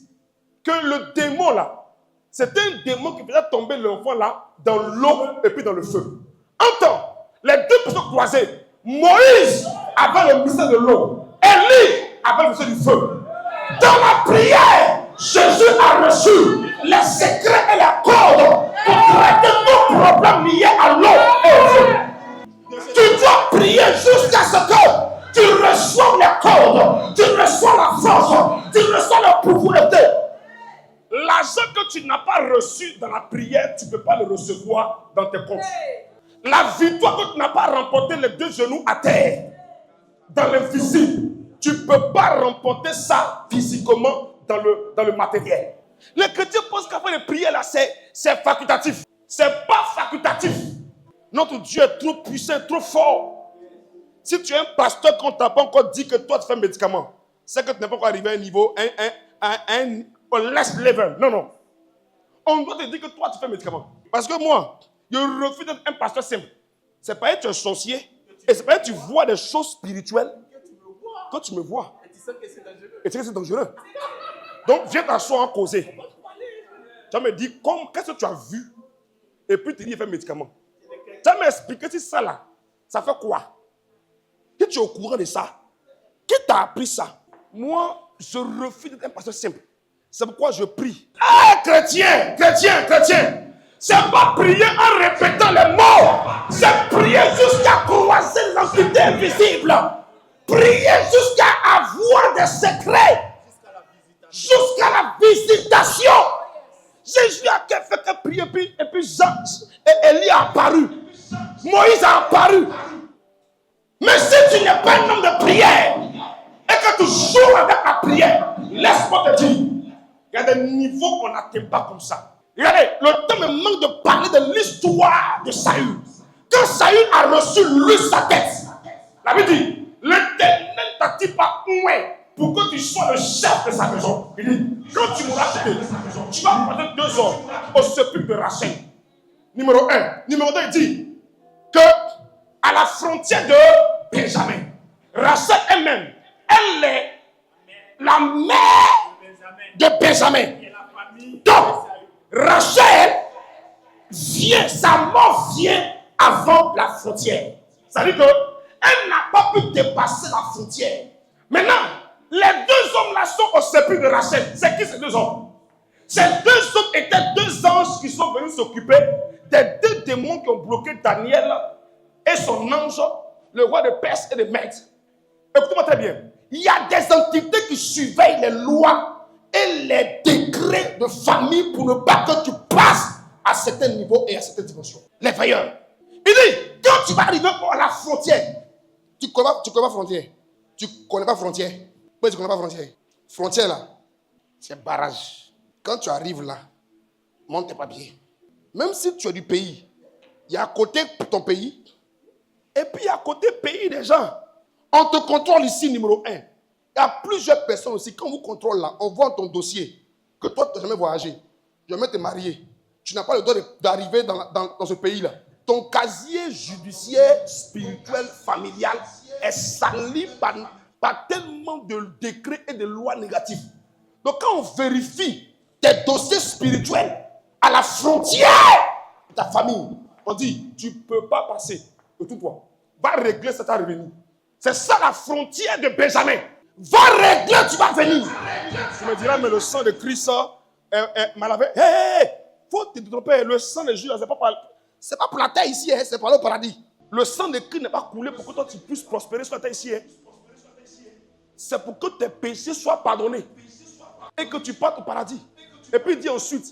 que le démon là, c'était un démon qui faisait tomber l'enfant là dans l'eau et puis dans le feu. Entends, les 2 personnes croisées, Moïse avait le ministère de l'eau, Élie avait le ministère du feu. Dans la prière, Jésus a reçu les secrets et les cordes pour traiter nos problèmes liés à l'eau et au feu. Tu dois prier jusqu'à ce que tu reçois les cordes, tu reçois la force, tu reçois le pouvoir. L'argent que tu n'as pas reçu dans la prière, tu ne peux pas le recevoir dans tes comptes. La victoire que tu n'as pas remportée les 2 genoux à terre, dans l'invisible, tu ne peux pas remporter ça physiquement dans le matériel. Les chrétiens pensent qu'après les prières là, c'est facultatif. Ce n'est pas facultatif. Notre Dieu est trop puissant, trop fort. Si tu es un pasteur qu'on ne t'a pas encore dit que toi tu fais un médicament, c'est que tu n'es pas encore arrivé à un niveau, un less level. Non. On doit te dire que toi tu fais un médicament. Parce que moi, je refuse d'être un pasteur simple. C'est pas être un sorcier. Et c'est pas être tu vois des choses spirituelles. Quand tu me vois. Et tu sais que c'est dangereux. Et tu sais que c'est dangereux. Donc viens t'asseoir en causer. Tu vas me dire, qu'est-ce que tu as vu? Et puis tu dis, il fait un médicament. Tu vas m'expliquer si ça là, ça fait quoi? Que tu es au courant de ça? Qui t'a appris ça? Moi, je refuse d'être un pasteur simple. C'est pourquoi je prie. Ah, chrétien. C'est pas prier en répétant les mots. C'est prier jusqu'à croiser l'entité invisible. Prier jusqu'à avoir des secrets. Jusqu'à la visitation. Jésus a fait que prier, et puis Jean et Élie a apparu. Moïse a apparu. Mais si tu n'es pas un homme de prière et que tu joues avec la prière, laisse-moi te dire, il y a des niveaux qu'on n'atteint pas comme ça. Regardez, le temps me manque de parler de l'histoire de Saül. Quand Saül a reçu lui sa tête, la Bible dit, l'Éternel t'a-t-il pas oué pour que tu sois le chef de sa maison. Il dit, quand tu m'auras quitté, tu vas passer 2 ans au sépulcre de Rachel. Numéro 1. Numéro 2, il dit que à la frontière de Benjamin, Rachel elle-même, elle est la mère de Benjamin. Donc, Rachel vient, sa mort vient avant la frontière. C'est-à-dire qu'elle n'a pas pu dépasser la frontière. Maintenant, les 2 hommes là sont au sépulcre de Rachel. C'est qui ces 2 hommes? Ces 2 hommes étaient 2 anges qui sont venus s'occuper des 2 démons qui ont bloqué Daniel et son ange, le roi de Perse et de Mède. Écoutez-moi très bien. Il y a des entités qui surveillent les lois et les décrets de famille pour ne pas que tu passes à certains niveaux et à certaines dimensions. Les veilleurs. Il dit, quand tu vas arriver à la frontière, tu connais pas frontière. Tu connais pas frontière. Pourquoi tu connais pas frontière? Frontière là, c'est barrage. Quand tu arrives là, monte tes papiers. Même si tu es du pays, il y a à côté ton pays, et puis il y a à côté pays des gens. On te contrôle ici, numéro 1. Il y a plusieurs personnes aussi. Quand on vous contrôle là, on voit ton dossier que toi, tu n'as jamais voyagé. Jamais te marier. Tu n'as pas le droit d'arriver dans ce pays-là. Ton casier judiciaire, spirituel, familial est sali par tellement de décrets et de lois négatives. Donc quand on vérifie tes dossiers spirituels à la frontière de ta famille, on dit, tu ne peux pas passer. Écoute-toi, va régler cet revenu. C'est ça la frontière de Benjamin. Va régler, tu vas venir. Tu me diras, mais le sang de Christ est mal lavé. Hé, faut te tromper. Le sang de Jésus, c'est pas pour la terre ici, c'est pour aller au paradis. Le sang de Christ n'est pas coulé pour que toi tu puisses prospérer sur la terre ici. C'est pour que tes péchés soient pardonnés et que tu partes au paradis. Et puis il dit ensuite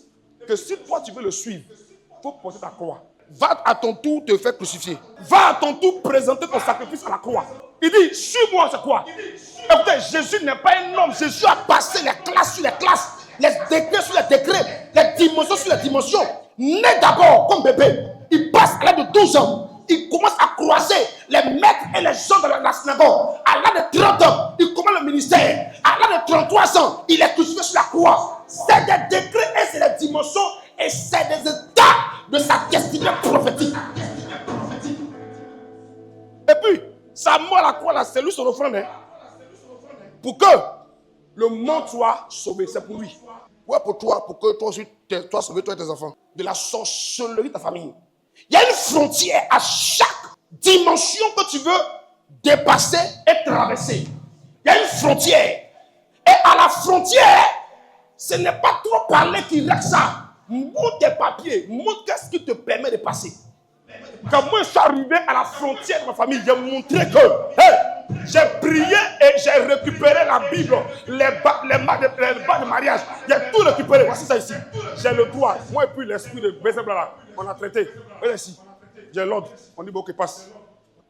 que si toi tu veux le suivre, il faut porter ta croix. Va à ton tour te faire crucifier. Va à ton tour présenter ton sacrifice à la croix. Il dit, suis-moi, c'est quoi? Écoutez, Jésus n'est pas un homme. Jésus a passé les classes sur les classes, les décrets sur les décrets, les dimensions sur les dimensions. Né d'abord comme bébé, il passe à l'âge de 12 ans. Il commence à croiser les maîtres et les gens de la synagogue. À l'âge de 30 ans, il commence le ministère. À l'âge de 33 ans, il est crucifié sur la croix. C'est des décrets et c'est des dimensions et c'est des états de sa destinée prophétique. Et puis, sa mort à la croix, là, c'est lui son offrande. Hein? Pour que le monde soit sauvé, c'est pour lui. Ouais, pour toi, pour que toi aussi, tu sois sauvé, toi et tes enfants. De la sorcellerie de ta famille. Il y a une frontière à chaque dimension que tu veux dépasser et traverser. Il y a une frontière. Et à la frontière, ce n'est pas trop parler qui règle ça. Montre tes papiers, montre qu'est-ce qui te permet de passer. Quand moi je suis arrivé à la frontière de ma famille, j'ai montré que j'ai prié et j'ai récupéré la Bible, les bas de mariage. J'ai tout récupéré. Voici ça ici. J'ai le droit. Moi et puis l'esprit de Bézébla là, on a traité. Voyez ici. J'ai l'ordre. On dit bon, ok, passe.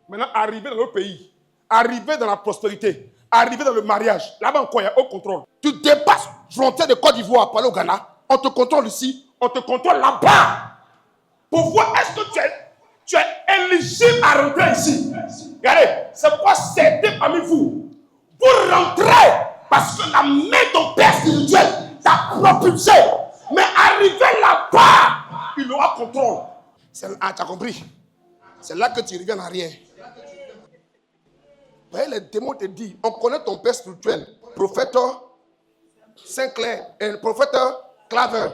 Maintenant, arrivé dans notre pays, arrivé dans la prospérité, arrivé dans le mariage, là-bas encore, il y a haut contrôle. Tu dépasses la frontière de Côte d'Ivoire pour aller au Ghana, on te contrôle ici, on te contrôle là-bas. Pour voir est-ce que tu es éligible à rentrer ici. Regardez, c'est pourquoi c'était parmi vous. Pour rentrer, parce que la main de ton père spirituel t'a propulsé. Mais arrivé là-bas, il aura contrôle. Ah, tu as compris? C'est là que tu reviens en arrière. Vous voyez, les démons te disent, on connaît ton père spirituel, prophète Saint-Clair et le prophète Claver.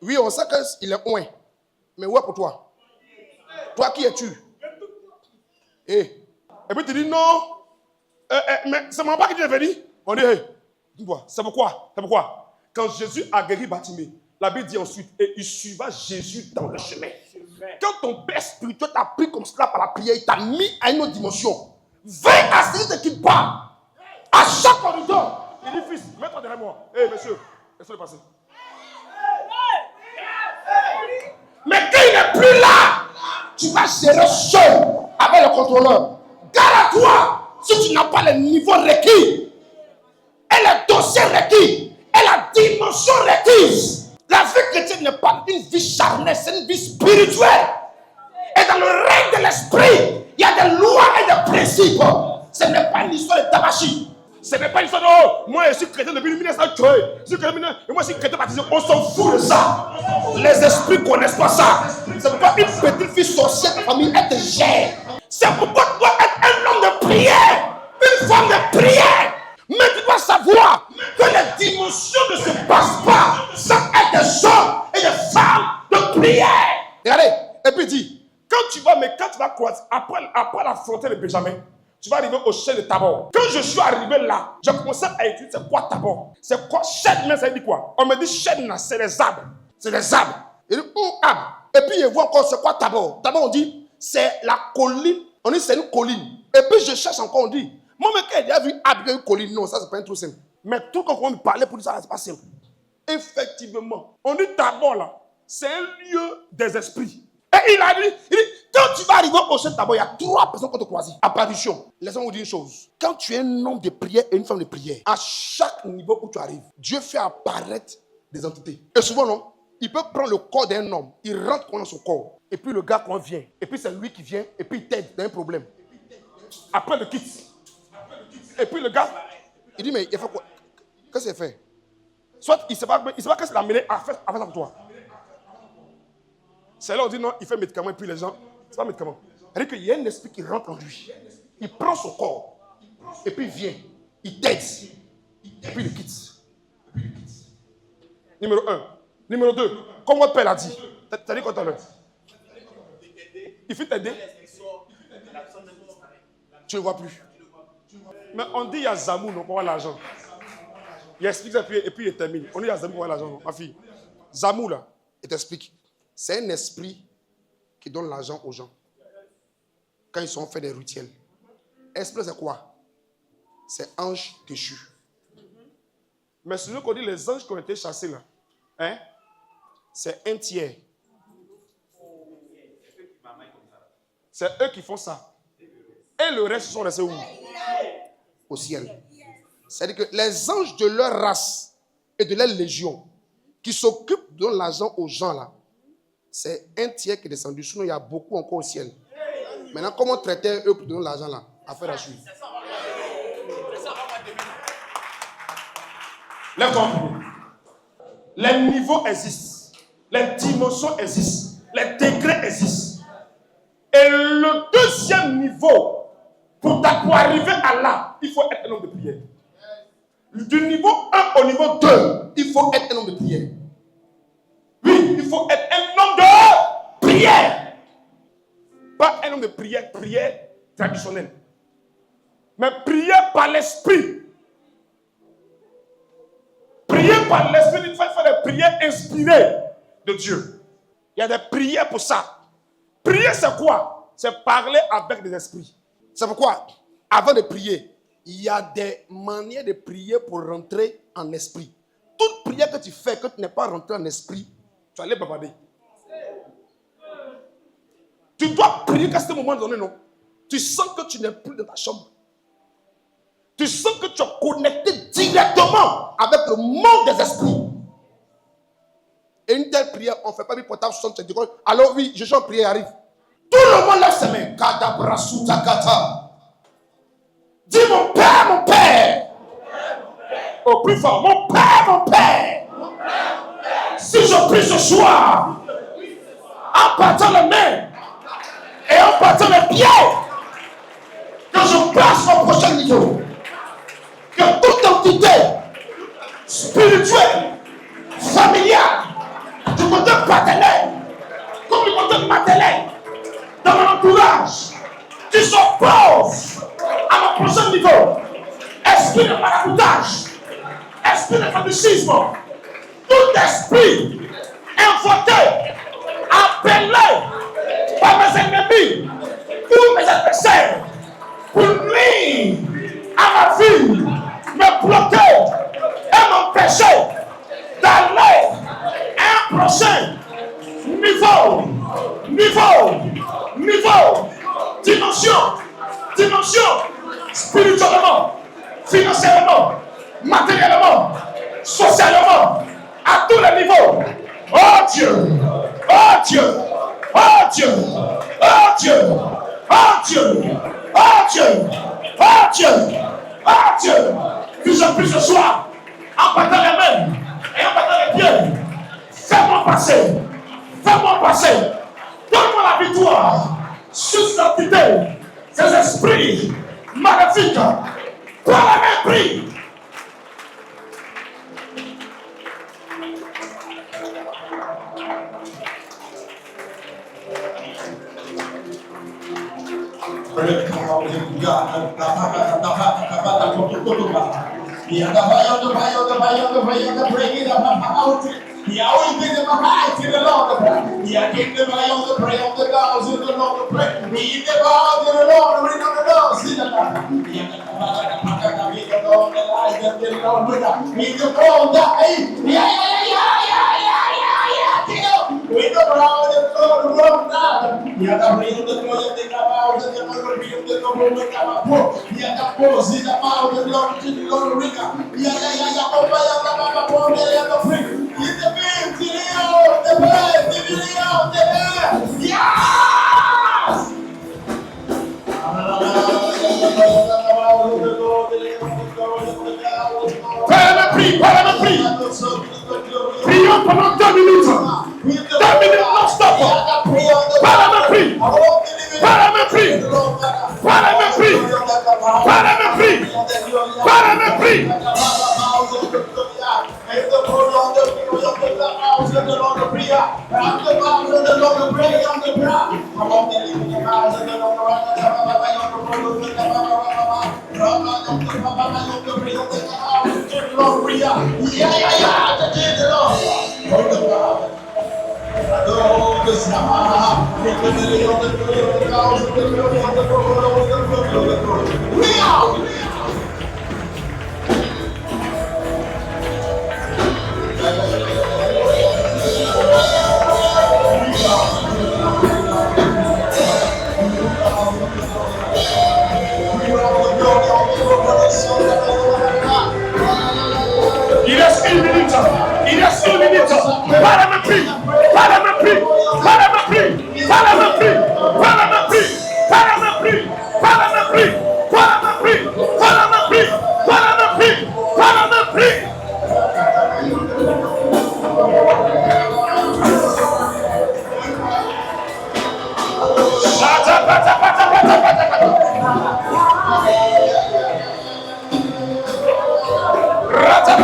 Oui, on sait qu'il est loin. Mais où est pour toi? Toi, qui es-tu? Et puis tu dis non. Mais c'est mon papa qui t'est venu. On dit, Dis-moi, c'est pourquoi? Quand Jésus a guéri Bartimée, la Bible dit ensuite, et il suiva Jésus dans le chemin. Quand ton père spirituel t'a pris comme cela par la prière, il t'a mis à une autre dimension. Veille à ce qui parle. À chaque corridor. Il dit, fils, mets-toi derrière moi. Hé, monsieur, laisse-le passer. Mais quand il n'est plus là, tu vas gérer seul avec le contrôleur. Garde à toi si tu n'as pas le niveau requis et le dossier requis et la dimension requise. La vie chrétienne n'est pas une vie charnelle, c'est une vie spirituelle. Et dans le règne de l'esprit, il y a des lois et des principes. Ce n'est pas une histoire de tabachi. Ce n'est pas une histoire de oh, moi je suis chrétien depuis 1903. Et moi je suis chrétien baptisé. On s'en fout de ça. Les esprits ne connaissent pas ça. C'est pourquoi une petite fille sorcière de famille, elle te gère. C'est pourquoi tu dois être un homme de prière, une femme de prière. Mais tu dois savoir que les dimensions ne se passent pas sans être des hommes et des femmes de prière. Regardez, et puis dit, quand tu vas croiser, après la frontière de Benjamin, tu vas arriver au chêne de Tabor. Quand je suis arrivé là, j'ai commencé à étudier c'est quoi Tabor. C'est quoi chêne, mais ça veut dire quoi? On me dit chêne là, c'est les arbres. C'est les arbres. Il dit arbre. Et puis il voit encore c'est quoi Tabor. Tabor on dit c'est la colline. On dit c'est une colline. Et puis je cherche encore, on dit moi mais quand il a vu arbre une colline, non ça c'est pas un truc simple. Mais tout quand on me parlait pour dire ça c'est pas simple. Effectivement, on dit Tabor là, c'est un lieu des esprits. Et il a dit, quand tu vas arriver au chêne de Tabor, il y a 3 personnes qui te croisent. Apparition. Laissez-moi vous dire une chose. Quand tu es un homme de prière et une femme de prière, à chaque niveau où tu arrives, Dieu fait apparaître des entités. Et souvent, non, il peut prendre le corps d'un homme, il rentre dans son corps, et puis le gars quand vient, et puis c'est lui qui vient, et puis il t'aide dans un problème. Après le quitte. Et puis le gars, il dit, mais il fait quoi? Qu'est-ce qu'il fait? Soit il ne sait pas qu'est-ce qu'il a mené à faire ça pour toi. C'est là où on dit non, il fait médicament et puis les gens, c'est pas médicament. C'est-à-dire qu'il y a un esprit qui rentre en lui. Il prend son corps, et puis il vient, il t'aide, et puis il quitte. Numéro 1. Numéro 2, comme votre père l'a dit. T'as dit quoi tout à l'heure? Il faut t'aider. Tu ne le vois plus. Mais on dit il y a Zamou, non, pour avoir l'argent. Il explique ça et puis il termine. On dit il y a Zamou pour avoir l'argent, ma fille. Zamou là. Il t'explique. C'est un esprit qui donne l'argent aux gens. Quand ils sont fait des rituels. Esprit c'est quoi? C'est ange déchu. Mais celui qu'on dit les anges qui ont été chassés là, hein, c'est un tiers. C'est eux qui font ça. Et le reste sont restés où? Au ciel. C'est-à-dire que les anges de leur race et de leur légion qui s'occupent de donner l'argent aux gens là, c'est un tiers qui est descendu. Sinon, il y a beaucoup encore au ciel. Maintenant, comment traiter eux pour donner l'argent là? Affaire à suivre. Les niveaux existent. Les dimensions existent. Les degrés existent. Et le deuxième niveau, pour arriver à là, il faut être un homme de prière. Du niveau 1 au niveau 2, Il faut être un homme de prière. oui, il faut être un homme de prière. Pas un homme de prière traditionnelle. Mais prière par l'esprit. Prier par l'esprit, il faut faire des prières inspirées de Dieu. Il y a des prières pour ça. Prier, c'est quoi? C'est parler avec des esprits. C'est pourquoi, avant de prier, il y a des manières de prier pour rentrer en esprit. Toute prière que tu fais, que tu n'es pas rentré en esprit, Tu vas aller bavarder. Tu dois prier qu'à ce moment donné, non? Tu sens que tu n'es plus dans ta chambre. Tu sens que tu es connecté directement avec le monde des esprits. Et une telle prière, on ne fait pas du portable sonne, tu dis, alors oui, je suis en prière, arrive. Tout le monde lève ses mains. Kadabrasutakata. Dis mon père. au plus fort. Mon Père. Si je prie ce soir, en battant les mains et en battant les pieds, que je passe au prochain niveau, que toute entité spirituelle, familiale, du côté paternel, comme du côté maternel, dans mon entourage, qui s'oppose à mon prochain niveau, esprit de maraboutage, esprit de fétichisme, tout esprit invoqué, appelé par mes ennemis, tous mes adversaires, pour nuire à ma vie, me bloquer et m'empêcher d'aller à un prochain niveau, dimension, spirituellement, financièrement, matériellement, socialement, à tous les niveaux. Oh Dieu, oh Dieu, oh Dieu, oh Dieu, oh Dieu, oh Dieu, oh Dieu, oh Dieu, que je puisse ce soir, en battant les mains et en battant les pieds, fais-moi passer, donne-moi la victoire sur cette entité, ces esprits maléfiques, par la même prix. He always been in my eyes in the Lord to pray. He came to my own to pray on the doors in the Lord to pray. He never out in the Lord to ring on the doors in the Lord. He the Lord, the light that the Lord with us. He the Lord that we the Lord the Lord down. He had a ring the Lord of the Lord and the Lord of the Lord with our poor. He had a pose in the mouth of the Lord to the Lord Rica. He had a Prions pendant 2 minutes. 2 minutes non-stop. Pas la même prix. Il reste 1 minute. Pas la même prix. Rata